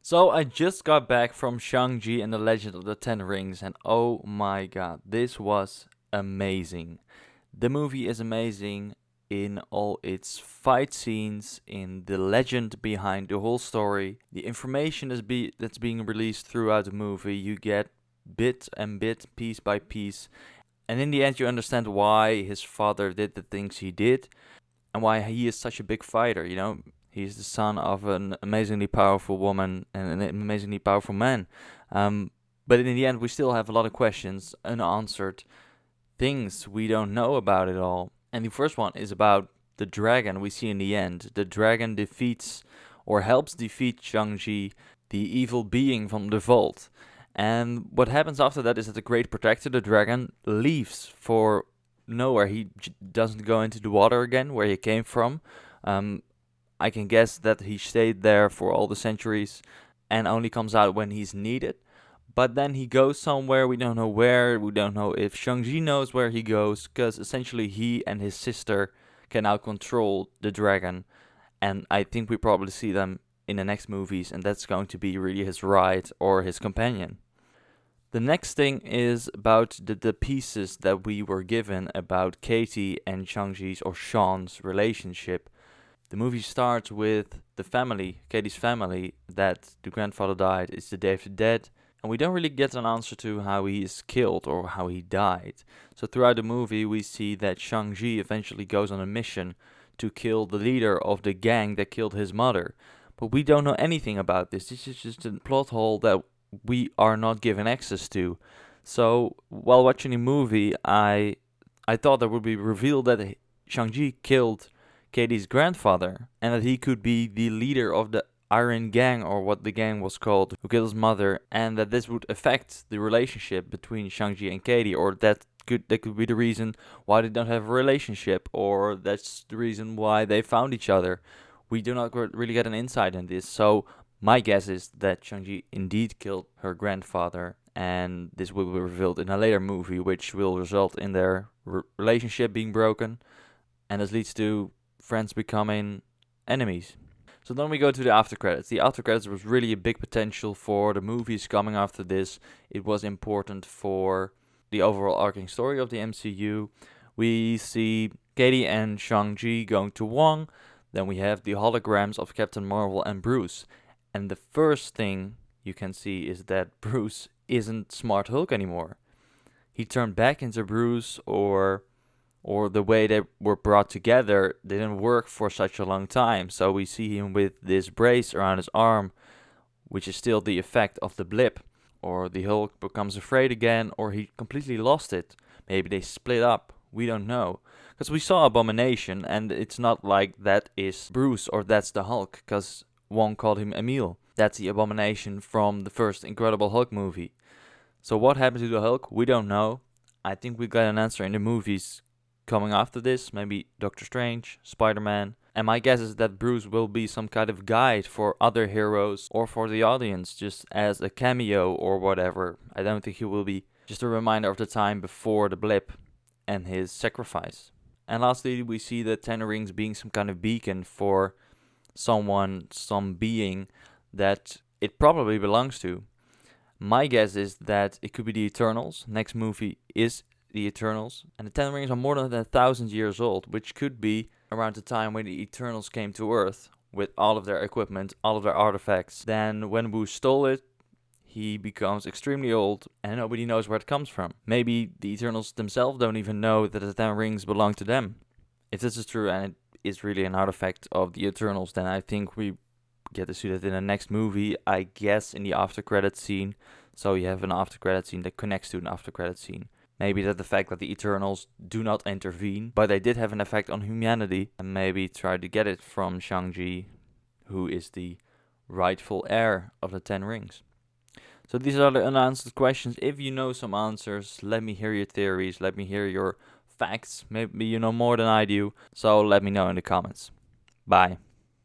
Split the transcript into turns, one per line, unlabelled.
So I just got back from Shang-Chi and the Legend of the Ten Rings, and oh my god, this was amazing. The movie is amazing in all its fight scenes, in the legend behind the whole story, the information that's being released throughout the movie. You get bit and bit, piece by piece, and in the end, you understand why his father did the things he did and why he is such a big fighter. He's the son of an amazingly powerful woman and an amazingly powerful man. Um, but in the end, we still have a lot of questions, unanswered things we don't know about it all. And the first one is about the dragon we see in the end. The dragon defeats or helps defeat Shang-Chi, the evil being from the vault. And what happens after that is that the Great Protector, the dragon, leaves for nowhere. He doesn't go into the water again where he came from. I can guess that he stayed there for all the centuries and only comes out when he's needed. But then he goes somewhere, we don't know where, we don't know if Shang-Chi knows where he goes, because essentially he and his sister can now control the dragon. And I think we probably see them in the next movies, and that's going to be really his ride or his companion. The next thing is about the pieces that we were given about Katy and Shang-Chi's or Sean's relationship. The movie starts with the family, Katy's family, that the grandfather died. It's the Day of the Dead, and we don't really get an answer to how he is killed or how he died. So throughout the movie, we see that Shang-Chi eventually goes on a mission to kill the leader of the gang that killed his mother. But we don't know anything about this. This is just a plot hole that we are not given access to. So while watching the movie, I thought that would be revealed that Shang-Chi killed Katy's grandfather, and that he could be the leader of the Iron Gang, or what the gang was called, who killed his mother, and that this would affect the relationship between Shang-Chi and Katy, or that could be the reason why they don't have a relationship, or that's the reason why they found each other. We do not really get an insight in this, so my guess is that Shang-Chi indeed killed her grandfather, and this will be revealed in a later movie, which will result in their relationship being broken, and this leads to friends becoming enemies. So then we go to the after credits. The after credits was really a big potential for the movies coming after this. It was important for the overall arcing story of the MCU. We see Katy and Shang-Chi going to Wong. Then we have the holograms of Captain Marvel and Bruce. And the first thing you can see is that Bruce isn't Smart Hulk anymore. He turned back into Bruce, or the way they were brought together didn't work for such a long time. So we see him with this brace around his arm, which is still the effect of the blip. Or the Hulk becomes afraid again, or he completely lost it. Maybe they split up, we don't know. Because we saw Abomination, and it's not like that is Bruce or that's the Hulk, because Wong called him Emil. That's the Abomination from the first Incredible Hulk movie. So what happened to the Hulk? We don't know. I think we got an answer in the movies coming after this, maybe Doctor Strange, Spider-Man. And my guess is that Bruce will be some kind of guide for other heroes or for the audience, just as a cameo or whatever. I don't think he will be just a reminder of the time before the blip and his sacrifice. And lastly, we see the Ten Rings being some kind of beacon for someone, some being that it probably belongs to. My guess is that it could be the Eternals. Next movie is the Eternals, and the Ten Rings are more than 1,000 years old, which could be around the time when the Eternals came to Earth with all of their equipment, all of their artifacts. Then when Wu stole it, he becomes extremely old, and nobody knows where it comes from. Maybe the Eternals themselves don't even know that the Ten Rings belong to them. If this is true and it is really an artifact of the Eternals, then I think we get to see that in the next movie, I guess in the after credit scene. So you have an after credit scene that connects to an after credit scene. Maybe that the fact that the Eternals do not intervene, but they did have an effect on humanity, and maybe try to get it from Shang-Chi, who is the rightful heir of the Ten Rings. So these are the unanswered questions. If you know some answers, let me hear your theories, let me hear your facts. Maybe you know more than I do, so let me know in the comments. Bye.